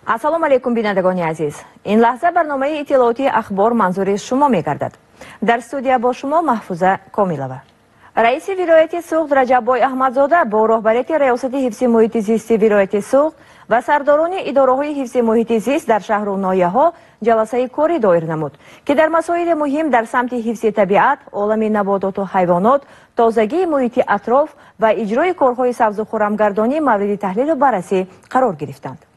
Assalomu alaykum binandagoni aziz. In lahza barnomaи itiloti akhbor manzuri shuma megardad. Dar studiya bo shuma Mahfuza Komilova. Raisi viloyati Sug'd Rajabboy Ahmadzoda bo rahbariyati Riyosati hifzi muhiti zisti viloyati Sug'd va sardoroni idorahoyi hifzi muhiti zist dar shahru noyaho jalasai kori doir namud ki dar masoili muhim dar samti hifzi tabiat, olami nabototu hayvonot, tozagi muhiti atrof va ijroyi korhoyi sabzu xuramgardoni mavridi tahlil va barasi qaror giriftand.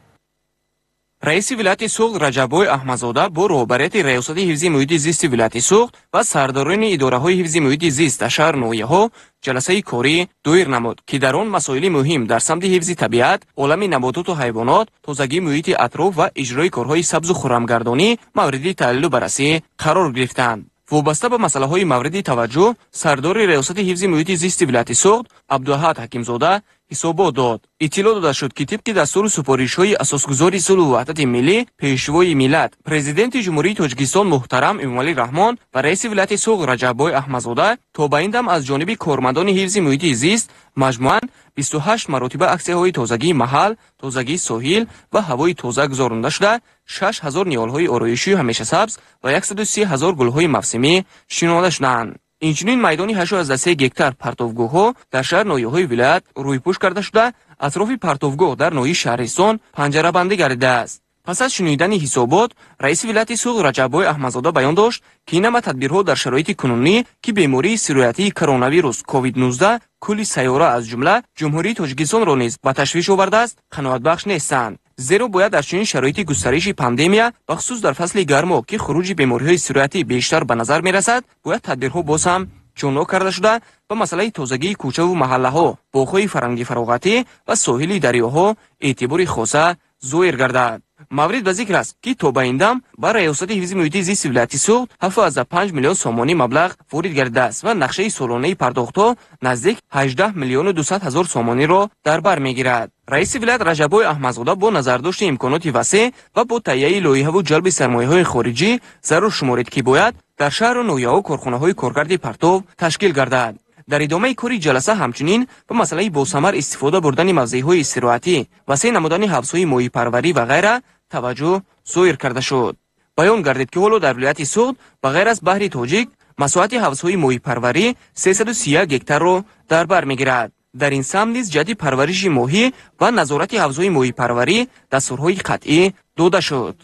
Раиси вилояти Суғд Раҷаббой Аҳмадзода бо роҳбарияти Раёсати ҳифзи муҳити зисти вилояти Суғд ва сардорони идораҳои ҳифзи муҳити зист дар шаҳр ноҳияҳо ҷаласаи корӣ доир намуд ки дар он масоили муҳим дар самти ҳифзи табиат, олами набототу ҳайвонот, тозагии муҳити атроф ва иҷрои корҳои сабзу хуррамгардонӣ мавриди таҳлилу баррасӣ қарор гирифтанд. Вобаста ба масъалаҳои мавриди таваҷҷӯҳ сардори Раёсати ҳифзи муҳити зисти вилояти Суғд Абдуаҳад Ҳакимзода ҳисобот дод. Иттилоъ дода шуд ки тибқи дастури супоришҳои асосгузори сулҳу ваҳдати миллӣ, пешвои миллат, президенти ҷумҳурии Тоҷикистон муҳтарам Эмомалӣ Раҳмон ва раиси вилояти Суғд Раҷаббой Аҳмадзода то ба ин дам аз ҷониби кормандони ҳифзи муҳити зист маҷмӯан 28 маротиба аксияҳои тозагии маҳал, тозагии соҳил ва ҳавои тоза гузаронида шуда 6000 ниёлҳои ороишии ҳамешасабз ва 130 000 гулҳои мавсимӣ шинода шуданд. Инчунин майдони 83 гектар партовгоҳҳо дар шаҳр ноҳияҳои вилоят рӯйпӯш карда шуда, атрофи партовгоҳ дар ноҳияи Шаҳристон панҷарабандӣ гардидааст. Пас аз шунидани ҳисобот, раиси вилояти Суғд Раҷаббой Аҳмадзода баён дошт ки ин ҳама тадбирҳо дар шароити кунунӣ ки бемории сироятии коронавирус COVID-19 кулли сайёра аз ҷумла ҷумҳурии Тоҷикистонро низ ба ташвиш овардааст, қаноатбахш нестанд. Зеро бояд дар чунин шароити густариши пандемия, бахусус дар фасли гармо ки хуруҷи бемориҳои сироятӣ бештар ба назар мерасад, бояд тадбирҳо боз ҳам ҷонбок карда шуда ба масъалаи тозагии кӯчаву маҳаллаҳо, боғҳои фарҳанги фароғатӣ ва соҳили дарёҳо эътибори хоса зоир гардад. Маврид ба зикр аст ки то ба ин дам ба Раёсати ҳифзи муҳити зисти вилояти Суғд 7,5 миллион сомонӣ маблағ ворид гардидааст ва нақшаи солонаи пардохтҳо наздик 18 миллиону 200 ҳазор сомониро дар бар мегирад. Раиси вилоят Раҷаббой Аҳмадзода бо назардошти имконоти васеъ ва бо таҳияи лоиҳаву ҷалби сармояҳои хориҷӣ зарур шуморид ки бояд дар шаҳру ноҳияҳо корхонаҳои коргарди партов ташкил гардад. Дар идомаи кори ҷаласа ҳамчунин ба масъалаи босамар истифода бурдани мавзеъҳои истироҳатӣ, васеъ намудани ҳабсҳои моҳипарварӣ ва ғайра таваҷҷӯҳ зоир карда шуд. Баён гардид ки ҳоло дар вилояти Суғд ба ғайр аз баҳри тоҷик масоҳати ҳабсҳои моҳипарварӣ 331 гектарро дар бар мегирад. дар ин сам низ ҷаҳди парвариши моҳӣ ва назорати ҳавзҳои моҳипарварӣ дастурҳои қатъӣ дода шуд.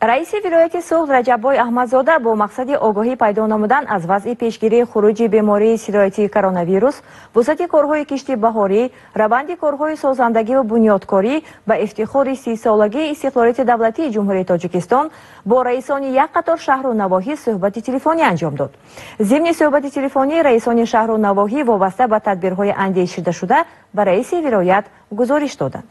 раиси вилояти Суғд Раҷаббой Аҳмадзода бо мақсади огоҳӣ пайдо намудан аз вазъи пешгирии хуруҷи бемории сироятии коронавирус, вусъати корҳои кишти баҳорӣ, раванди корҳои созандагиву бунёдкорӣ ба ифтихори 30-солагии истиқлолияти давлатии ҷумҳурии Тоҷикистон бо раисони як қатор шаҳру навоҳӣ суҳбати телефонӣ анҷом дод. Зимни суҳбати телефонӣ раисони шаҳру навоҳӣ вобаста ба тадбирҳои андешидашуда ба раиси вилоят гузориш доданд.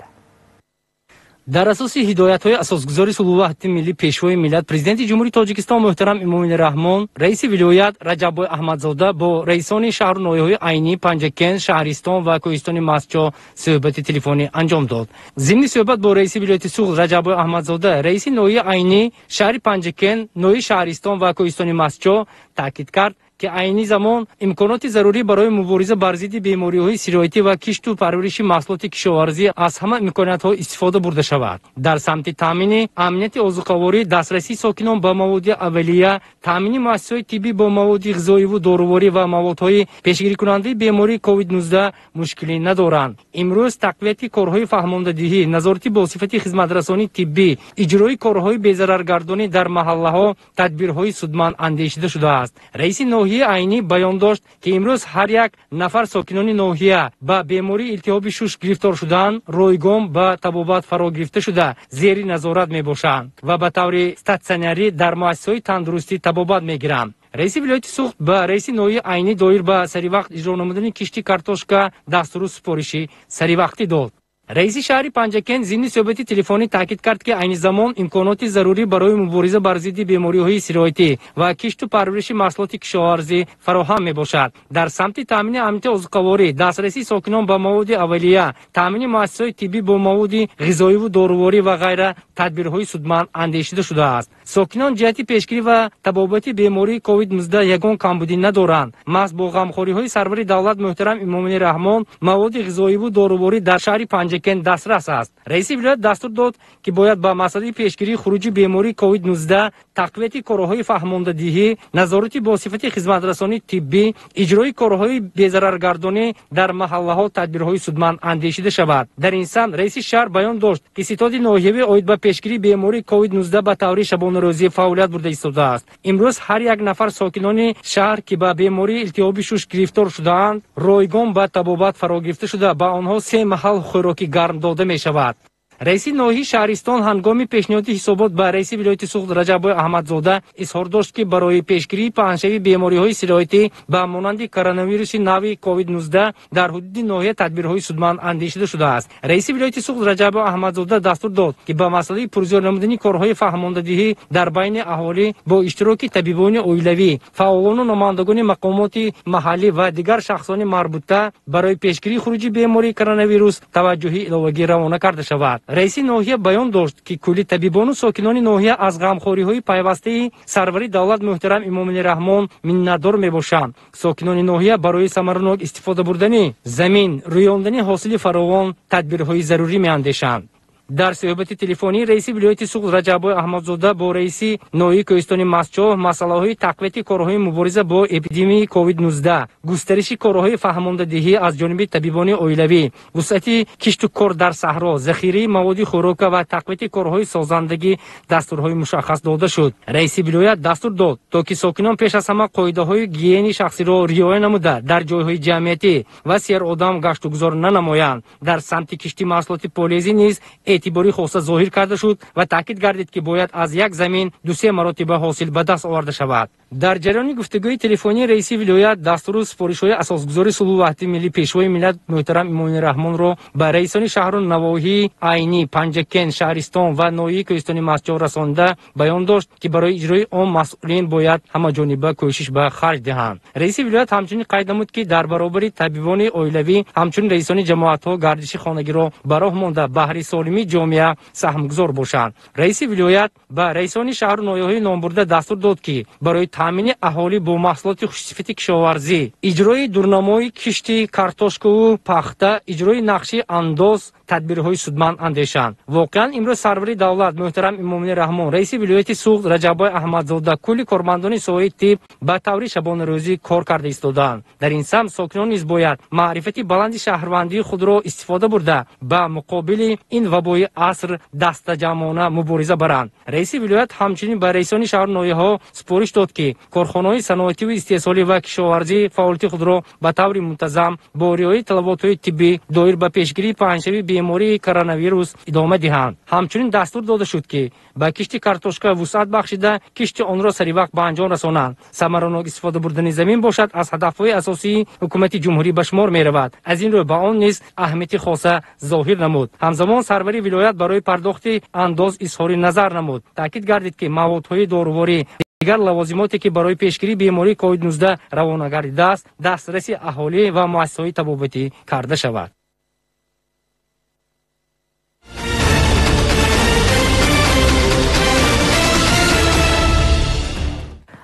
дар асоси ҳидоятҳои асосгузори сулҳу ваҳдати миллӣ пешвои миллат президенти ҷумҳурии Тоҷикистон муҳтарам Эмомалӣ Раҳмон, раиси вилоят Раҷаббой Аҳмадзода бо раисони шаҳру ноҳияҳои Айнӣ, Панҷакен, Шаҳристон ва Кӯҳистони Мастчо суҳбати телефонӣ анҷом дод. зимни суҳбат бо раиси вилояти Суғд Раҷаббой Аҳмадзода, раиси ноҳияи Айнӣ, шаҳри Панҷакен, ноҳияи Шаҳристон ва Кӯҳистони Мастчо таъкид кард ки айни замон имконоти зарурӣ барои мубориза бар зидди бемориҳои сироятӣ ва кишту парвариши маҳсулоти кишоварзӣ аз ҳама имкониятҳо истифода бурда шавад. дар самти таъмини амнияти озуқаворӣ, дастрасии сокинон ба маводи аввалия, таъмини муассисаҳои тиббӣ бо маводи ғизоиву доруворӣ ва маводҳои пешгирикунандаи бемории COVID-19 мушкилӣ надоранд. имрӯз тақвияти корҳои фаҳмондадиҳӣ, назорати босифати хизматрасонии тиббӣ, иҷрои корҳои безараргардонӣ дар маҳаллаҳо тадбирҳои судманд андешида шудааст. раиси ноҳияи Айнӣ баён дошт ки имрӯз ҳар як нафар сокинони ноҳия ба бемории илтиҳоби шуш гирифтор шуданд, ройгон ба табобат фаро гирифта шуда зери назорат мебошанд ва ба таври статсионарӣ дар муассисаҳои тандурустӣ табобат мегиранд. раиси вилояти Суғд ба раиси ноҳияи Айнӣ доир ба саривақт иҷро намудани кишти картошка дастуру супориши саривақтӣ дод. رئیس شهر پنجکن ضمن صحبت تلفنی تاکید کرد که عین زمان امکانات ضروری برای مبارزه بر ضد بیماری‌های سرایتی و کشت و پرورش محصولات کشاورزی فراهم میباشد. در سمت تامین امنیت غذایی، دسترسی ساکنان به مواد اولیه، تامین مؤسسات طبی با مواد غذایی و دارویی و غیره تدبیرهای سودمند اندیشیده شده است. ساکنان جهت پیشگیری و تبابت بیماری کووید 19 یگان کمبودی ندارند. محض با غمخوری‌های سرور دولت محترم امام رحمان مواد غذایی و دارویی در شهر پنجکن دسترس است. رئیس ولایت دستور داد که باید با مسئله پیشگیری خروج بیماری کووید 19 تقویت کارهای فهماندهی، نظارت با صفت خدمترسانی طبی، اجرای کارهای بی‌ضررگردانی در محله‌ها تدبیرهای سودمند اندیشیده شود. در این سمت رئیس شهر بیان داشت که ستاد ناحیوی اید به پیشگیری بیماری کووید 19 به طور شبانه روزی فعالیت برده ایستاده است. امروز هر یک نفر ساکنان شهر که به بیماری التهاب شش گرفتار شده‌اند رایگان به طبابت فرا گرفته شده به آنها 3 محل خوراکی گرم داده می شود. رئیس ناحیه شهرستان هنگام پیشنهاد حسابات به رئیس ولایت سوخت رجب احمدزاده اظهار داشت که برای پیشگیری پنهشوی بیماری‌های سرایتی به مانند کرونا ویروس نوی کووید 19 در حدود ناحیه تدبیرهای سودمند اندیشیده شده است. رئیس ولایت سوخت رجب احمدزاده دستور داد که به مسئله پرزور نمودنی کارهای فهماندهی در بین اهالی با اشتراک طبیبان اولیوی، فعالان و نمایندگان مقامات محلی و دیگر شخصان مربوطه برای پیشگیری خروج بیماری کرونا ویروس توجهی الهی روانه کرده شود. رئیس ناحیه بیان داشت که کلی طبیبان و ساکنان ناحیه از غمخوری‌های پیوسته سرور دولت محترم امام رحمان منتظر میباشند. ساکنان ناحیه برای ثمرناک استفاده بردن زمین رویاندن حاصل فراوان تدبیرهای ضروری میاندیشند. در صحبت تلفنی رئیس ولایت سوخت رجب احمدزاده با رئیس ناحیه کوهستان مسچو مسائل تقویت کارهای مبارزه با اپیدمی کووید 19 گسترش کارهای فهماندهی از جانب طبیبان اولیوی، وسعت کشت و کار در صحرا، ذخیره مواد خوراک و تقویت کارهای سازندگی دستورهای مشخص داده شد. رئیس ولایت دستور داد تا که ساکنان پیش از همه قاعده‌های گیگین شخصی را رعایت نموده در جایهای جمعیتی و سیر آدم گشت و گذار ننمایند. در سمت کشتی محصولات پالیزی نیز اعتباری خاصه ظاهر کرده شد و تاکید گردید که باید از یک زمین 2-3 مراتب حاصل به دست آورده شود. در جریان گفتگوی تلفنی رئیس ولایت دستور سپارش‌های اساسگذاری صلح و وحدت ملی پیشوای ملت محترم امام رحمان را به رئیسان شهر و نواحی عینی، پنجکن، شهرستان و ناحیه کوهستان مسجد رسانده بیان داشت که برای اجرای آن مسئولین باید همه‌جانبه کوشش به خرج دهند. رئیس ولایت همچنین قید نمود که در برابر طبیبان اولیوی همچنین رئیسان جماعت‌ها گردش خانگی را به راه مانده بهره سالمی جامعه سهمگذار باشند. رئیس ولایت به رئیسان شهر و ناحیه‌های نامبرده دستور داد که برای تامین اهالی با محصولات خوش‌صفت کشاورزی، اجرای دورنمای کشتی کارتوشک و پخته، اجرای نقشه انداز تدبیرهای سودمند اندیشند. واقعا امروز سرور دولت محترم امام رحمان رئیس ولایت سوخت رجب احمدزاده کلی کارمندان ساحه طب به طور شبانه روزی کار کرده ایستادند. در این سمت ساکنان نیز باید معرفت بلند شهروندی خود را استفاده برده به مقابل این وبای عصر دست جمعانه مبارزه برند. رئیس ولایت همچنین به رئیسان شهر ناحیه‌ها سپارش داد که کارخانه‌های صنعتی و استحصالی و کشاورزی فعالیت خود را به طور منتظم با رعایت طلبات طبی دایر به پیشگیری پنهشوی بیماری کرونا ویروس ادامه دهند. همچنین دستور داده شد که با کشت کارتوشک وسعت بخشیده کشت آن را سری وقت به انجام رسانند. ثمرناک استفاده بردن زمین باشد از هدف‌های اساسی حکومت جمهوری به شمار می‌رود. از این رو به آن نیز اهمیت خاصه ظاهر نمود. همزمان سرور ولایت برای پرداخت انداز اظهار نظر نمود. تاکید گردید که موادهای دارویی دیگر لوازماتی که برای پیشگیری بیماری کووید 19 روانه گردیده است دسترسی اهالی و مؤسسه‌های طبابتی کرده شود.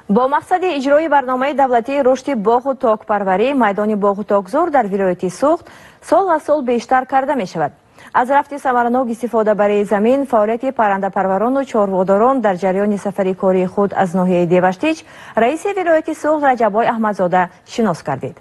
با مقصد اجرای برنامه دولتی رشد باغ و تاکپروری میدان باغ و تاکزور در ولایت سوخت سال از سال بیشتر کرده می شود. از رفت ثمرناک استفاده برای زمین فعالیت پرنده پروران و چاره‌داران در جریان سفری کاری خود از ناحیه دیوشتیچ رئیس ولایت سوخت رجب احمدزاده شناس کردید.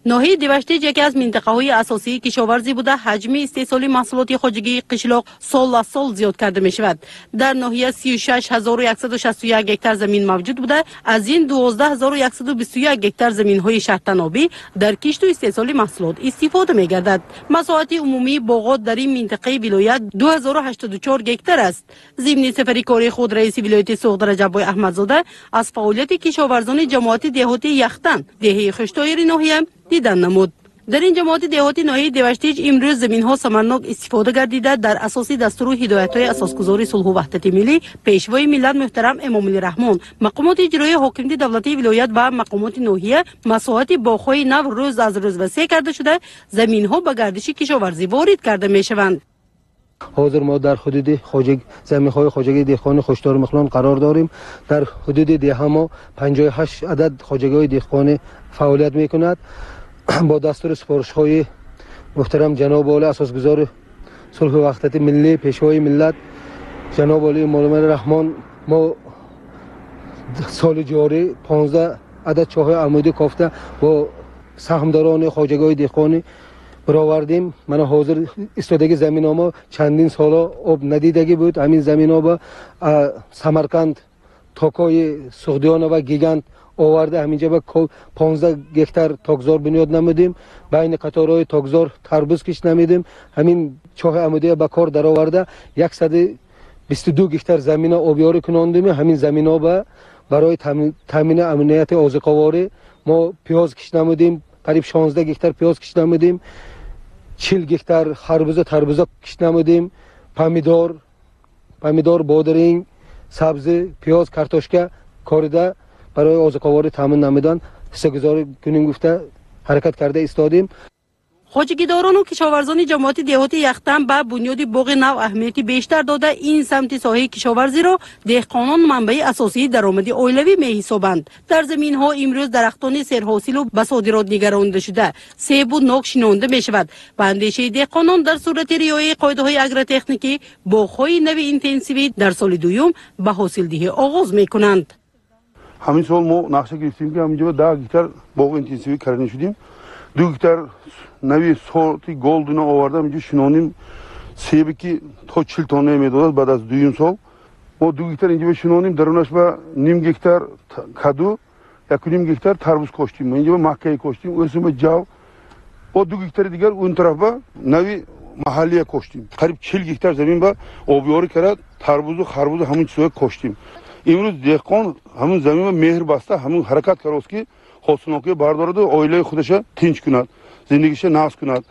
ناحیه دیوشتیچ یکی از منطقه‌های اساسی کشاورزی بوده حجم استحصال محصولات خواجگی قشلاق سال از سال زیاد کرده می شود. در ناحیه 36161 هکتار زمین موجود بوده، از این 12121 هکتار زمین‌های شهرتنابی در کشت و استحصال محصولات استفاده می گردد. مساحت عمومی باغات در این منطقه ولایت 2084 هکتار است. ضمن سفری کاری خود رئیس ولایت سوخت رجب احمدزاده از فعالیت کشاورزان جماعت دهاتی یختن دهه خوشتایر ناحیه دیدن نمود. در این جماعت دهاتی ناحیه دیوشتیج امروز زمین‌ها سمرناک استفاده گردیده در اساس دستور و هدایت‌های اساسگذاری صلح و وحدت ملی پیشوای ملت محترم امام‌الله رحمان مقامات اجرایی حاکمیت دولتی ولایت و مقامات ناحیه مساحت باغ‌های نو روز از روز وسیع کرده شده زمین‌ها به گردش کشاورزی وارد کرده می‌شوند. حاضر ما در حدود زمین‌های خواجگی دهقان خوشدار مخلان قرار داریم. در حدود ده ما 58 عدد خواجگی‌های دهقان فعالیت می‌کند. با دستور سپارش‌های محترم جناب عالی اساسگزار صلح و وحدت ملی پیشوای ملت جناب عالی امام‌الله رحمان ما سال جاری 15 عدد چاه عمودی کافته با سهمداران خواجگی‌های دهقانی برآوردیم. من حاضر استادگی زمین ما چندین سالا آب ندیدگی بود. همین زمین ها با سمرقند تاکای سغدیان و گیگند آورده همینجا با 15 گکتار تاکزار بنیاد نمودیم. بین قطارهای تاکزار تربوز کش نمیدیم. همین چاه عمودی با کار در آورده 122 گکتار زمین آبیاری کناندیم. همین زمین ها برای تامین امنیت آذوقه‌واری ما پیاز کش نمودیم. قریب 16 گکتار پیاز کش نمودیم. 40 گکتار خربزه تربوزه کش نمودیم. پامیدار بادرینگ سبزی پیاز کارتوشکا کارده برای آذوقه‌واری تامین نمیدن حصه‌گذاری کنیم گفته حرکت کرده ایستادیم. خواجگیداران و کشاورزان جماعت دهاتی یختن به بنیاد باغ نو اهمیتی بیشتر داده این سمت ساحه کشاورزی را دهقانان منبع اساسی درآمد اولیوی می‌حسابند. در زمین‌ها امروز درختان سرحاصل و به صادرات نگرانده شده سیب و نوک شنانده می‌شود. به اندیشه دهقانان در صورت رعایت قاعده‌های اگرتکنیکی باغ‌های نو اینتنسیوی در سال دوم به حاصلدهی آغاز می‌کنند. همین سال ما نقشه گرفتیم که همینجا 10 گکتار باغ اینتنسیوی کردن شدیم. 2 گکتار نوی سورتی گلدونه آوردم اینجا شنونیم سیبی که تا 40 تانه میداد بعد از دویم سال ما 2 گکتار اینجا شنونیم درونش با نیم گکتار کدو 1.5 گکتار تربوز کاشتیم اینجا مکه کاشتیم اسم جو با 2 گکتار دیگر اون طرف با نوی محلی کاشتیم قریب 40 گکتار زمین با آبیاری کرد تربوز و خربوز همون چیزا کاشتیم. امروز دهقان همون زمین با مهر بسته همون حرکت کرد که حاصلناکی بردارد و عائله خودش تینچ کند زندگیش نقص کند.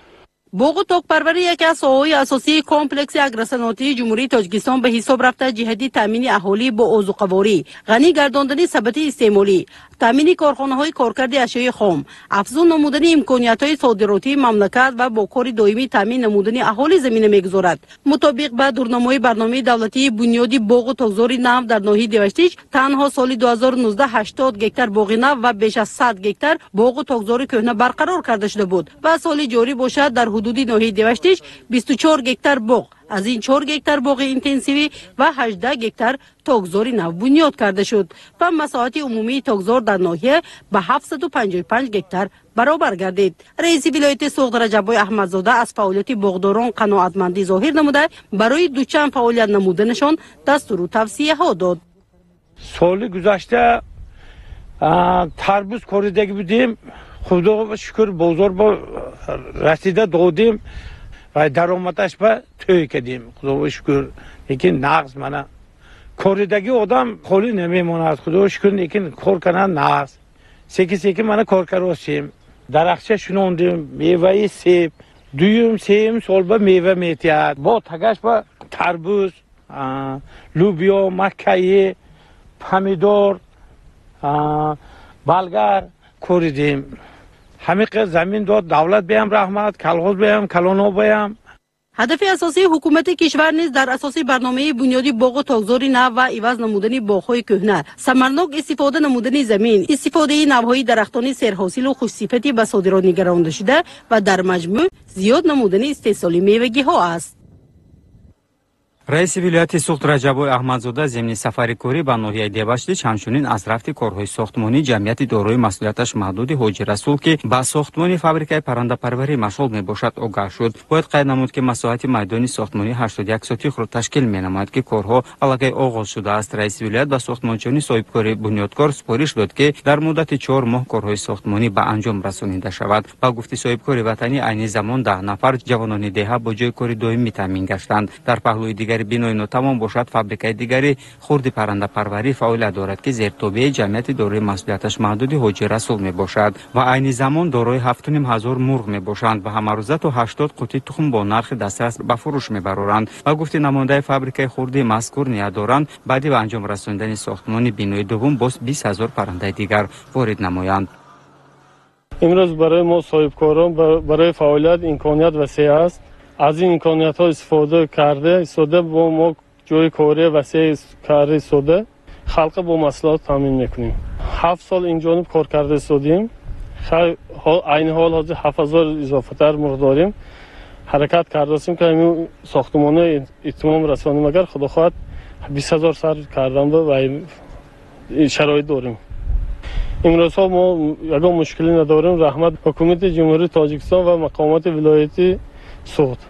باغ و تاک‌پروری یکی از ساحه‌های اساسی کمپلکس اگرصنعتی جمهوری تاجیکستان به حساب رفته جهتی تامین اهالی با آذوقه‌واری، غنی گرداندن ثبات استعمالی، تامین کارخانه‌های کارکرد اشیاء خام، افزون نمودن امکانیت‌های صادراتی مملکت و با کار دائمی تامین نمودن اهالی زمینه می‌گذارد. مطابق با دورنامه برنامه دولتی بنیادی باغ و تاکزار نو در ناحیه دیوشتیج تنها سال 2019 80 گکتار باغ نو و بیش از 100 گکتار باغ و تاکزار کهنه برقرار کرده شده بود و سال جاری باشد در حدود ناحیه دیوشتیج 24 گکتار باغ از این 4 گکتار باغ اینتنسیوی و 18 گکتار تاکزار نو بنیاد کرده شد و مساحت عمومی تاکزار در ناحیه به 755 گکتار برابر گردید. رئیس ولایت سوخت رجب احمدزاده از فعالیت باغداران قناعتمندی ظاهر نموده برای دوچند فعالیت نمودنشان دستور و توصیه ها داد. سال گذشته تربوز کوریدگی بودیم خدا شکر بازار با رسیده دادیم و درآمدش به توی کردیم خدا شکر. لیکن نقص منه کوریدگی آدم خالی نمیماند خدا شکر لیکن کار کنن نقص سیکی منه کار کردیم درخشه شنوندیم میوه سیب دویم سیم سال به میوه میتید با تگش به تربوز لوبیا مکایی پامیدار بلگر کوریدیم. همه زمین داد دولت بهم رحمت کلغوز بهم کلانو بهم. هدف اساسی حکومت کشور نیز در اساس برنامه بنیادی باغ و تاکزار نو و عوض نمودن باغ‌های کهنه ثمرناک استفاده نمودن زمین استفاده نوهای درختان سرحاصل و خوش‌صفتی به صادرات نگرانده شده و در مجموع زیاد نمودن استحصال میوه‌ها است. رئیس ولایت سوخت رجب احمدزاده ضمن سفر کاری به ناحیه دیوشتیج همچنین از رفت کارهای ساختمانی جمعیت دارای مسئولیتش محدود حاجی رسول که به ساختمان فابریکه پرنده پروری مشغول میباشد آگاه شد. باید قید نمود که مساحت میدانی ساختمانی 81 سوتیق را تشکیل مینماید که کارها علاقه آغاز شده است. رئیس ولایت به ساختمانچانی صاحبکار بنیادکار سپارش داد که در مدت 4 ماه کارهای ساختمانی به انجام رسانیده شود. با گفته صاحبکار وطنی عین زمان 10 نفر جوانان دهه با جای کار دائمی تامین گشتند. در پهلوی دیگر дигар бинои нотамом бошад фабрикаи дигари хурди паррандапарварӣ фаъолият дорад ки зертобии ҷамъияти дорои масъулияташ маҳдуди ҳоҷи расул мебошад ва айни замон дорои 7500 мурғ мебошанд ва ҳамарӯза то 80 қути тухм бо нархи дастрас ба фурӯш мебароранд ва гуфти намояндаи фабрикаи хурди мазкур ният доранд баъди ба анҷом расонидани сохтмони бинои дуввум боз 20 000 паррандаи дигар ворид намоянд. имрӯз барои мо соҳибкорон барои фаъолият имконият васеъ аст. аз ин имкониятҳо истифода карда бо мо ҷои кори васеъ карда истода халқи бо маслиҳат таъмин мекунем. 7 сол ин ҷониб кор карда истодем. айни ҳол ҳозир 7000 изофатар мурғ дорем. ҳаракат кардастем ки ҳамин сохтмонро итмом расонем. агар худо хоҳад 20 000 сар кардам ва шароит дорем. имрӯзҳо мо ягон мушкилӣ надорем. раҳмат ҳукумати ҷумҳурии тоҷикистон ва мақомати вилояти суғд.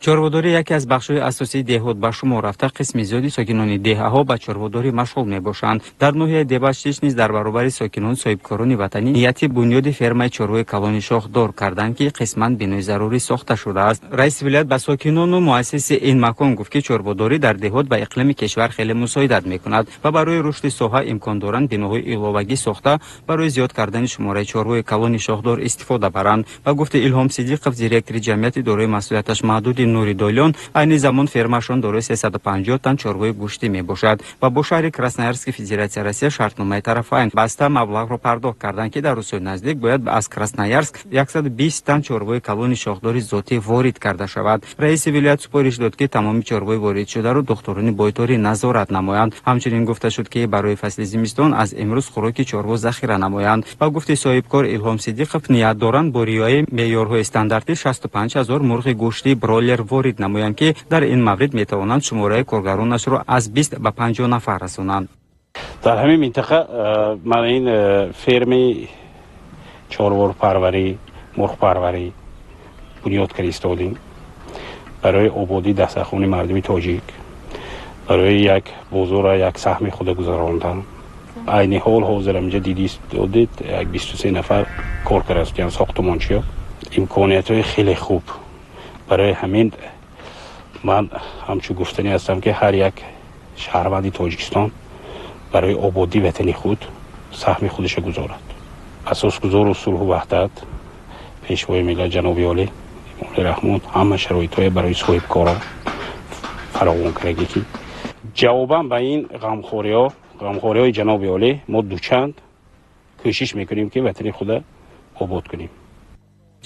чорводорӣ яке аз бахшҳои асосии деҳот ба шумор рафта қисми зиёди сокинони деҳаҳо ба чорводорӣ машғул мебошанд. дар ноҳияи дебаштиш низ дар баробари сокинон соҳибкорони ватанӣ нияти бунёди фермаи чорвои калони шоҳ дор карданд ки қисман бинои зарурӣ сохта шудааст. раиси вилоят ба сокинону муассиси ин макон гуфт ки чорводорӣ дар деҳот ба иқлими кишвар хеле мусоидат мекунад ва барои рушди соҳа имкон доранд биноҳои иловагӣ сохта барои зиёд кардани шумораи чорвои калони шоҳдор истифода баранд. ва гуфти Илҳом Сидиқов, директори ҷамъияти дорои масъулияташ маҳдуди Нури Дойлон, айни замон фермашон дорои 350 тан чорвои гӯшти мебошад ва бо шаҳри Красноярски Федератсия Россия шартномаи тарафайн баста маблағро пардохт карданд ки дар рӯзҳои наздик бояд аз Красноярск 120 тан чорвои калони шоҳдори зотӣ ворид карда шавад. раиси вилоят супориш дод ки тамоми чорвои воридшударо духтурони бойторӣ назорат намоянд. ҳамчунин гуфта шуд ки барои фасли зимистон аз имрӯз хӯроки чорво захира намоянд ва гуфти соҳибкор Илҳом Сидиқов ният доранд бо риояи меъёрҳои стандартӣ 65 000 мурғи гӯшти бройлер ворид намоянд ки дар ин маврид метавонанд шумораи коргаронашро аз 20 ба 50 нафар расонанд. дар ҳамин минтақа ман ин ферми чорворпарварӣ мурғпарварӣ бунёд карда истодем барои ободии дастархони мардуми тоҷик, барои як бозора як саҳми худа гузарондан. айни ҳол ҳозир амҷа дидед як 23 нафар кор кардаанд сохтмончиё. имкониятҳои хеле хуб. барои ҳамин ман ҳамчун гуфтанӣ ҳастам ки ҳар як шаҳрванди тоҷикистон барои ободии ватани худ саҳми худашро гузорад. асосгузору сулҳу ваҳдат пешвои миллат ҷаноби олӣ имоми раҳмон ҳама шароитҳое барои соҳибкорон фаровон кардагӣ ки ҷавобан ба ин ғамхориҳои ҷаноби олӣ мо дучанд кӯшиш мекунем ки ватани худа обод кунем.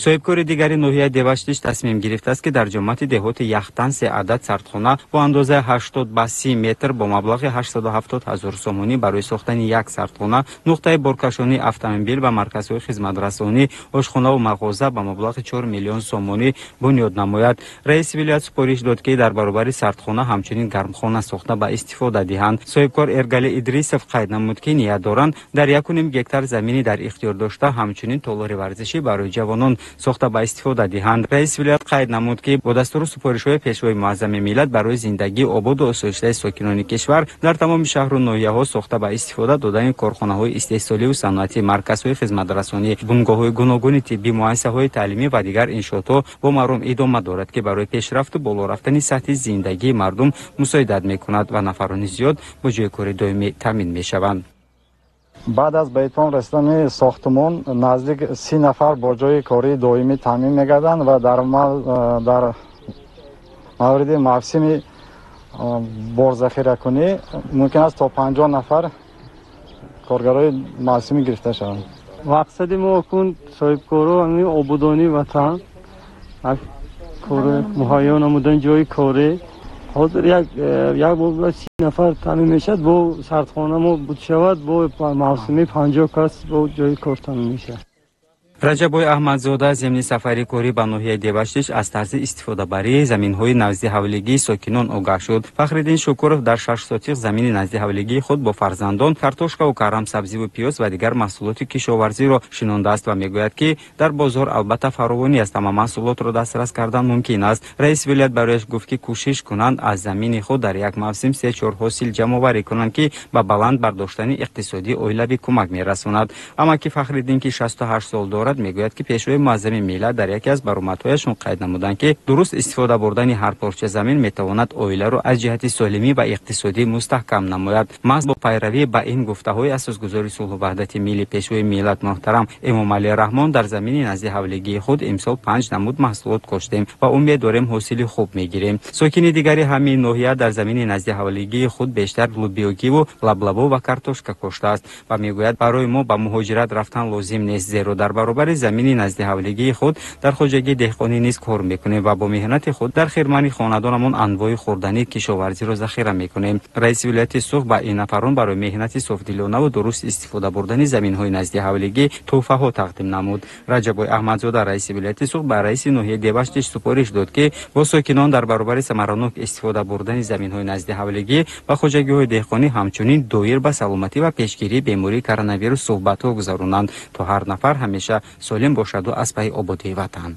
соҳибкори дигари ноҳияи деваштиш тасмим гирифтааст ки дар ҷомаати деҳоти яхтан 3 адад сардхона бо андозаи 80 ба 30 метр бо маблағи 870 000 сомонӣ барои сохтани як сардхона, нуқтаи боркашонии автомобил ва марказҳои хизматрасонӣ, ошхонаву мағоза ба маблағи 4 миллион сомонӣ бунёд намояд. раиси вилоят супориш дод ки дар баробари сардхона ҳамчунин гармхона сохта ба истифода диҳанд. соҳибкор Эргали Идрисов қайд намуд ки ният доранд дар 1,5 гектар замини дар ихтиёр дошта ҳамчунин толори варзишӣ барои ҷавонон сохта ба истифода диҳанд. раис вилоят қайд намуд ки бо дастуру супоришҳои пешвои муаззами миллат барои зиндагии ободу осоиштаи сокинони кишвар дар тамоми шаҳру ноҳияҳо сохта ба истифода додани корхонаҳои истеҳсоливу саноатӣ, марказҳои хизматрасонӣ, бунгоҳҳои гуногуни тиббӣ, муассисаҳои таълимӣ ва дигар иншоотҳо бо маром идома дорад ки барои пешрафту боло рафтани сатҳи зиндагии мардум мусоидат мекунад ва нафарони зиёд бо ҷойкори доимӣ таъмин мешаванд. баъд аз ба итмом расидани сохтмон наздик 30 нафар бо ҷои кории доимӣ таъмин мегарданд ва дар мавриди мавсими борзахиракунӣ мумкин аст то 50 нафар коргарои мавсимӣ гирифта шаванд. мақсади мо кун соҳибкоро ободонии ватан кори муҳайё намудани ҷои корӣ. ҳозир як бо 30 нафар таъмин мешавад. бо сардхона мо буд шавад бо мавсими 50 кас бо ҷои кор таъмин мешавад. раҷабой аҳмадзода земни сафари корӣ ба ноҳияи деваштиш аз тарзи истифодабарии заминҳои назди сокинон огаҳ шуд. Фахриддин Шукуров дар 6 сотиқ замини назди худ бо фарзандон картошкаву карамсабзиву пиёз ва дигар маҳсулоти кишоварзиро шинондааст ва мегӯяд ки дар бозор албатта фаровонӣ аст, аммо маҳсулотро дастрас кардан мумкин аст. раис вилоят барояш гуфт ки кӯшиш кунанд аз замини худ дар як мавсим 3-4 ҳосил ҷамъоварӣ кунанд ки ба баланд бардоштани иқтисодии оилавӣ кӯмак мерасонад. амаки Фахриддин ки 68 сол дорад борад мегӯяд ки пешвои муаззами миллат дар яке аз баромадҳояшон қайд намуданд ки дуруст истифода бурдани ҳар порча замин метавонад оиларо аз ҷиҳати солимӣ ва иқтисодӣ мустаҳкам намояд. маҳз бо пайравӣ ба ин гуфтаҳои асосгузори сулҳу ваҳдати миллӣ пешвои миллат муҳтарам эмомалӣ раҳмон дар замини назди ҳавлигии худ имсол 5 намуд маҳсулот коштем ва умед дорем ҳосили хуб мегирем. сокини дигари ҳамин ноҳия дар замини назди ҳавлигии худ бештар лубиёгиву лаблабо ва картошка коштааст ва мегӯяд барои мо ба муҳоҷират рафтан лозим нест, зеро дар баробари замини назди ҳавлигии худ дар хоҷагии деҳқонӣ низ кор мекунем ва бо меҳнати худ дар хирмани хонадонамон анвои хурданӣ кишоварзиро захира мекунем. раиси вилояти суғд ба ин нафарон барои меҳнати софдилонаву дуруст истифода бурдани заминҳои назди ҳавлигӣ тӯҳфаҳо тақдим намуд. раҷабой аҳмадзода раиси вилояти суғд ба раиси ноҳияи дебаштиш супориш дод ки бо сокинон дар баробари самаранок истифода бурдани заминҳои назди ҳавлигӣ ва хоҷагиҳои деҳқонӣ ҳамчунин доир ба саломатӣ ва пешгирии бемории коронавирус суҳбатҳо гузаронанд то ҳар нафар ҳамеша солим бошаду аз паи ободии ватан.